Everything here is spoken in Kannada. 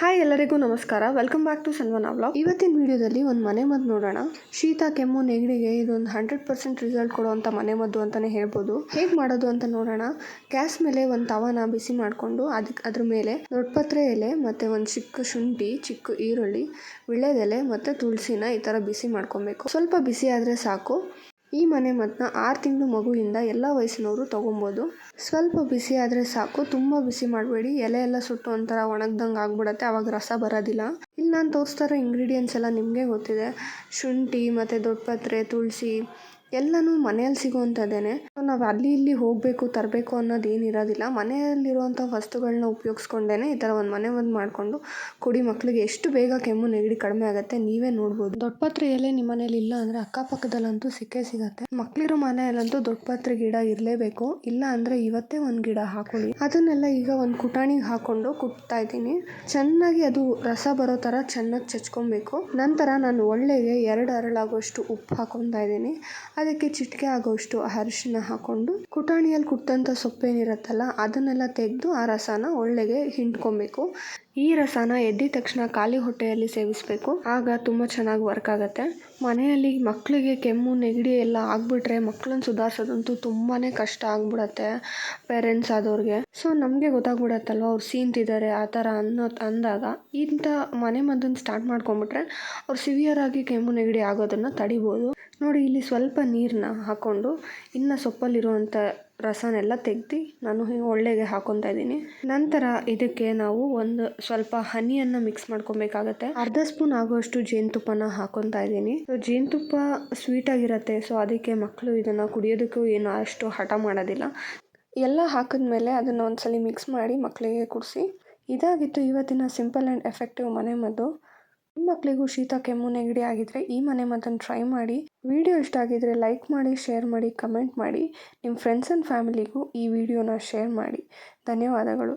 ಹಾಯ್ ಎಲ್ಲರಿಗೂ ನಮಸ್ಕಾರ. Welcome back to Sanvana vlog. ಇವತ್ತಿನ ವಿಡಿಯೋದಲ್ಲಿ ಒಂದು ಮನೆಮದ್ದು ನೋಡೋಣ. ಶೀತ, ಕೆಮ್ಮು, ನೆಗಡಿಗೆ ಇದೊಂದು 100% ರಿಸಲ್ಟ್ ಕೊಡುವಂಥ ಮನೆಮದ್ದು ಅಂತಲೇ ಹೇಳ್ಬೋದು. ಹೇಗೆ ಮಾಡೋದು ಅಂತ ನೋಡೋಣ. ಗ್ಯಾಸ್ ಮೇಲೆ ಒಂದು ತವಾನ ಬಿಸಿ ಮಾಡಿಕೊಂಡು ಅದ್ರ ಮೇಲೆ ದೊಡ್ಡಪತ್ರೆ ಎಲೆ ಮತ್ತು ಒಂದು ಚಿಕ್ಕ ಶುಂಠಿ, ಚಿಕ್ಕ ಈರುಳ್ಳಿ, ವಿಳ್ಯದೆಲೆ ಮತ್ತು ತುಳಸಿನ ಈ ಥರ ಬಿಸಿ ಮಾಡ್ಕೊಬೇಕು. ಸ್ವಲ್ಪ ಬಿಸಿ ಆದರೆ ಸಾಕು. ಈ ಮನೆಮದ್ದನ್ನ 6 ತಿಂಗಳು ಮಗುವಿಂದ ಎಲ್ಲ ವಯಸ್ಸಿನವರು ತೊಗೊಬೋದು. ಸ್ವಲ್ಪ ಬಿಸಿ ಆದರೆ ಸಾಕು, ತುಂಬ ಬಿಸಿ ಮಾಡಬೇಡಿ. ಎಲೆ ಎಲ್ಲ ಸುಟ್ಟು ಒಂಥರ ಒಣಗ್ದಂಗೆ ಆಗ್ಬಿಡತ್ತೆ, ಆವಾಗ ರಸ ಬರೋದಿಲ್ಲ. ಇಲ್ಲಿ ನಾನು ತೋರಿಸ್ತಾರೋ ಇಂಗ್ರೀಡಿಯೆಂಟ್ಸ್ ಎಲ್ಲ ನಿಮಗೆ ಗೊತ್ತಿದೆ. ಶುಂಠಿ ಮತ್ತು ದೊಡ್ಡಪತ್ರೆ, ತುಳಸಿ ಎಲ್ಲನೂ ಮನೆಯಲ್ಲಿ ಸಿಗೋವಂಥದ್ದೇನೆ. ನಾವು ಅಲ್ಲಿ ಇಲ್ಲಿ ಹೋಗಬೇಕು ತರಬೇಕು ಅನ್ನೋದೇನಿರೋದಿಲ್ಲ. ಮನೆಯಲ್ಲಿರುವಂಥ ವಸ್ತುಗಳನ್ನ ಉಪಯೋಗಿಸ್ಕೊಂಡೇ ಈ ಥರ ಒಂದು ಮನೆಮದ್ದು ಮಾಡಿಕೊಂಡು ಕೊಡಿ ಮಕ್ಕಳಿಗೆ. ಎಷ್ಟು ಬೇಗ ಕೆಮ್ಮು ನೆಗಡಿ ಕಡಿಮೆ ಆಗುತ್ತೆ ನೀವೇ ನೋಡ್ಬೋದು. ದೊಡ್ಡಪತ್ರೆ ಎಲೆ ನಿಮ್ಮ ಮನೇಲಿ ಇಲ್ಲ ಅಂದರೆ ಅಕ್ಕಪಕ್ಕದಲ್ಲಂತೂ ಸಿಕ್ಕೇ ಸಿಗುತ್ತೆ. ಮಕ್ಕಳಿರೋ ಮನೆಯಲ್ಲಂತೂ ದೊಡ್ಡಪತ್ರೆ ಗಿಡ ಇರಲೇಬೇಕು. ಇಲ್ಲ ಅಂದರೆ ಇವತ್ತೇ ಒಂದು ಗಿಡ ಹಾಕೊಳ್ಳಿ. ಅದನ್ನೆಲ್ಲ ಈಗ ಒಂದು ಕುಟಾಣಿಗೆ ಹಾಕ್ಕೊಂಡು ಕುಟ್ತಾ ಇದ್ದೀನಿ. ಚೆನ್ನಾಗಿ ಅದು ರಸ ಬರೋ ಥರ ಚೆನ್ನಾಗಿ ಚಚ್ಕೊಬೇಕು. ನಂತರ ನಾನು ಒಳ್ಳೆಗೆ 2 ಹರಳಾಗೋಷ್ಟು ಉಪ್ಪು ಹಾಕೊತಾ ಇದ್ದೀನಿ. ಅದಕ್ಕೆ ಚಿಟಿಕೆ ಆಗೋಷ್ಟು ಅರಿಶಿನ ಹಾಕ್ಕೊಂಡು ಕುಟಾಣಿಯಲ್ಲಿ ಕುಟ್ಟಂಥ ಸೊಪ್ಪೇನಿರುತ್ತಲ್ಲ ಅದನ್ನೆಲ್ಲ ತೆಗೆದು ಆ ರಸನ ಒಳ್ಳೆಗೆ ಹಿಂಡ್ಕೊಬೇಕು. ಈ ರಸನ ಎದ್ದಿದ ತಕ್ಷಣ ಖಾಲಿ ಹೊಟ್ಟೆಯಲ್ಲಿ ಸೇವಿಸಬೇಕು. ಆಗ ತುಂಬ ಚೆನ್ನಾಗಿ ವರ್ಕ್ ಆಗುತ್ತೆ. ಮನೆಯಲ್ಲಿ ಮಕ್ಕಳಿಗೆ ಕೆಮ್ಮು ನೆಗಡಿ ಎಲ್ಲ ಆಗಿಬಿಟ್ರೆ ಮಕ್ಕಳನ್ನ ಸುಧಾರಿಸೋದಂತೂ ತುಂಬಾ ಕಷ್ಟ ಆಗ್ಬಿಡತ್ತೆ ಪೇರೆಂಟ್ಸ್ ಆದವ್ರಿಗೆ. ಸೊ ನಮಗೆ ಗೊತ್ತಾಗ್ಬಿಡತ್ತಲ್ವ ಅವ್ರು ಸೀನ್ತಿದ್ದಾರೆ ಆ ಥರ ಅಂದಾಗ ಇಂಥ ಮನೆಮದ್ದನ್ನು ಸ್ಟಾರ್ಟ್ ಮಾಡ್ಕೊಂಬಿಟ್ರೆ ಅವ್ರು ಸಿವಿಯರ್ ಆಗಿ ಕೆಮ್ಮು ನೆಗಡಿ ಆಗೋದನ್ನು ತಡಿಬೋದು. ನೋಡಿ, ಇಲ್ಲಿ ಸ್ವಲ್ಪ ನೀರನ್ನ ಹಾಕ್ಕೊಂಡು ಇನ್ನು ಸೊಪ್ಪಲ್ಲಿರುವಂಥ ರಸನೆಲ್ಲ ತೆಗೆದು ನಾನು ಒಳ್ಳೆಗೆ ಹಾಕೊತಾ ಇದ್ದೀನಿ. ನಂತರ ಇದಕ್ಕೆ ನಾವು ಒಂದು ಸ್ವಲ್ಪ ಹನಿಯನ್ನು ಮಿಕ್ಸ್ ಮಾಡ್ಕೊಬೇಕಾಗತ್ತೆ. ಅರ್ಧ ಸ್ಪೂನ್ ಆಗೋಷ್ಟು ಜೇನುತುಪ್ಪನ ಹಾಕೊತಾ ಇದ್ದೀನಿ. ಜೇನುತುಪ್ಪ ಸ್ವೀಟಾಗಿರುತ್ತೆ, ಸೊ ಅದಕ್ಕೆ ಮಕ್ಕಳು ಇದನ್ನು ಕುಡಿಯೋದಕ್ಕೂ ಏನು ಅಷ್ಟು ಹಠ ಮಾಡೋದಿಲ್ಲ. ಎಲ್ಲ ಹಾಕಿದ್ಮೇಲೆ ಅದನ್ನು ಒಂದ್ಸಲ ಮಿಕ್ಸ್ ಮಾಡಿ ಮಕ್ಕಳಿಗೆ ಕುಡಿಸಿ. ಇದಾಗಿತ್ತು ಇವತ್ತಿನ ಸಿಂಪಲ್ ಆ್ಯಂಡ್ ಎಫೆಕ್ಟಿವ್ ಮನೆಮದ್ದು. ನಿಮ್ಮ ಮಕ್ಕಳಿಗೂ ಶೀತ ಕೆಮ್ಮು ನೆಗಡಿ ಆಗಿದ್ರೆ ಈ ಮನೆಮದ್ದನ್ನು ಟ್ರೈ ಮಾಡಿ. ವಿಡಿಯೋ ಇಷ್ಟ ಆಗಿದ್ರೆ ಲೈಕ್ ಮಾಡಿ, ಶೇರ್ ಮಾಡಿ, ಕಮೆಂಟ್ ಮಾಡಿ. ನಿಮ್ಮ ಫ್ರೆಂಡ್ಸ್ ಆ್ಯಂಡ್ ಫ್ಯಾಮಿಲಿಗೂ ಈ ವಿಡಿಯೋನ ಶೇರ್ ಮಾಡಿ. ಧನ್ಯವಾದಗಳು.